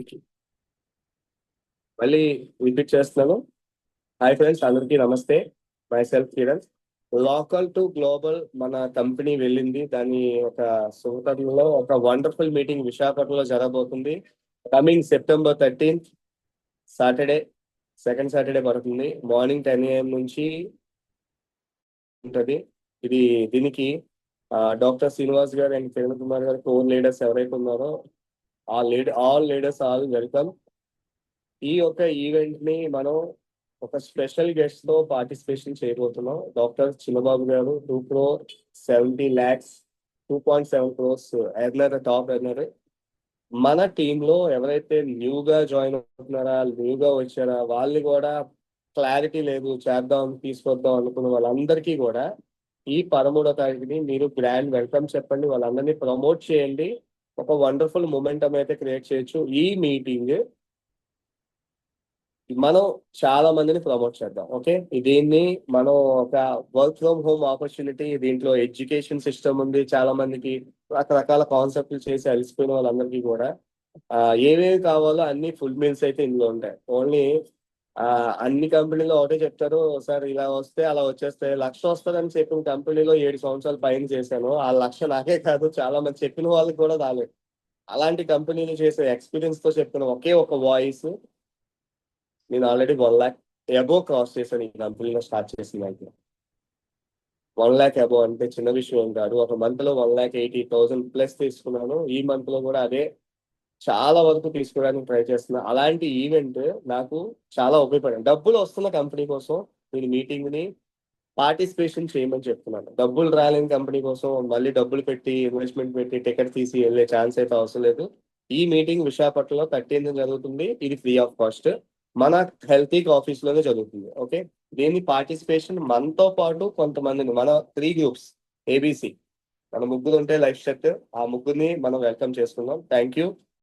Mic మళ్ళీ repeat చేస్తున్నాను. Hi friends, అందరికీ నమస్తే. My self Kiran. Local to global మన కంపెనీ వెళ్ళింది. దాని ఒక శుభతరుణంలో ఒక వండర్ఫుల్ మీటింగ్ విశాఖపట్నంలో జరగబోతుంది. Coming September 13th Saturday, second Saturday పడుతుంది. మార్నింగ్ 10 AM నుంచి ఉంటుంది. దీనికి డాక్టర్ శ్రీనివాస్ గారు అండ్ కిరణ్ కుమార్ గారు కోర్ లీడర్స్ ఎవరైతే ఉన్నారో ఆల్ లీడర్స్ ఆల్ వెల్కమ్. ఈ యొక్క ఈవెంట్ ని మనం ఒక స్పెషల్ గెస్ట్ తో పార్టిసిపేషన్ చేయబోతున్నాం. డాక్టర్ చిన్నబాబు గారు 2,70,00,000 2.7 crores ఎర్నర్, టాప్ ఎర్నర్. మన టీంలో ఎవరైతే న్యూగా జాయిన్ అవుతున్నారా, న్యూగా వచ్చారా, వాళ్ళు కూడా క్లారిటీ లేదు, చేద్దాం తీసుకొద్దాం అనుకున్న వాళ్ళందరికీ కూడా ఈ 13వ తారీఖుని మీరు గ్రాండ్ వెల్కమ్ చెప్పండి. వాళ్ళందరినీ ప్రమోట్ చేయండి. ఒక వండర్ఫుల్ మూమెంటం అయితే క్రియేట్ చేయొచ్చు. ఈ మీటింగ్ మనం చాలా మందిని ప్రమోట్ చేద్దాం. ఓకే, దీన్ని మనం ఒక వర్క్ ఫ్రమ్ హోమ్ ఆపర్చునిటీ. దీంట్లో ఎడ్యుకేషన్ సిస్టమ్ ఉంది. చాలా మందికి రకరకాల కాన్సెప్ట్లు చేసి అలసిపోయిన వాళ్ళందరికీ కూడా ఏమేమి కావాలో అన్ని ఫుల్ మీల్స్ అయితే ఇందులో ఉంటాయి. ఓన్లీ అన్ని కంపెనీలో ఒకటే చెప్తారు, సార్ ఇలా వస్తే అలా వచ్చేస్తే 1,00,000 వస్తుందని చెప్పిన కంపెనీలో 7 సంవత్సరాలు పైన చేశాను. ఆ 1,00,000 నాకే కాదు, చాలా మంది చెప్పిన వాళ్ళకి కూడా రాలేదు. అలాంటి కంపెనీలు చేసే ఎక్స్పీరియన్స్ తో చెప్తున్న ఒకే ఒక వాయిస్, నేను ఆల్రెడీ 1,00,000 అబోవ్ క్రాస్ చేశాను ఈ కంపెనీలో స్టార్ట్ చేసిన దాంట్లో. 1,00,000 అబోవ్ అంటే చిన్న విషయం కాదు. ఒక మంత్ లో 1,80,000 ప్లస్ తీసుకున్నాను. ఈ మంత్ లో కూడా అదే చాలా వరకు తీసుకోవడానికి ట్రై చేస్తున్నా. అలాంటి ఈవెంట్ నాకు చాలా ఉపయోగపడింది. డబ్బులు వస్తున్న కంపెనీ కోసం నేను మీటింగ్ ని పార్టిసిపేషన్ చేయమని చెప్తున్నాను. డబ్బులు రాలేని కంపెనీ కోసం మళ్ళీ డబ్బులు పెట్టి ఇన్వెస్ట్మెంట్ పెట్టి టికెట్ తీసి వెళ్ళే ఛాన్స్ అయితే అవసరం లేదు. ఈ మీటింగ్ విశాఖపట్నంలో 13th జరుగుతుంది. ఇది ఫ్రీ ఆఫ్ కాస్ట్. మన హెల్తీ ఆఫీస్ లోనే జరుగుతుంది. ఓకే, దీని పార్టిసిపేషన్ మనతో పాటు కొంతమందిని, మన 3 groups ABC, మన ముగ్గురు ఉంటే లైఫ్ సెట్, ఆ ముగ్గురిని మనం వెల్కమ్ చేసుకుందాం. Thank you.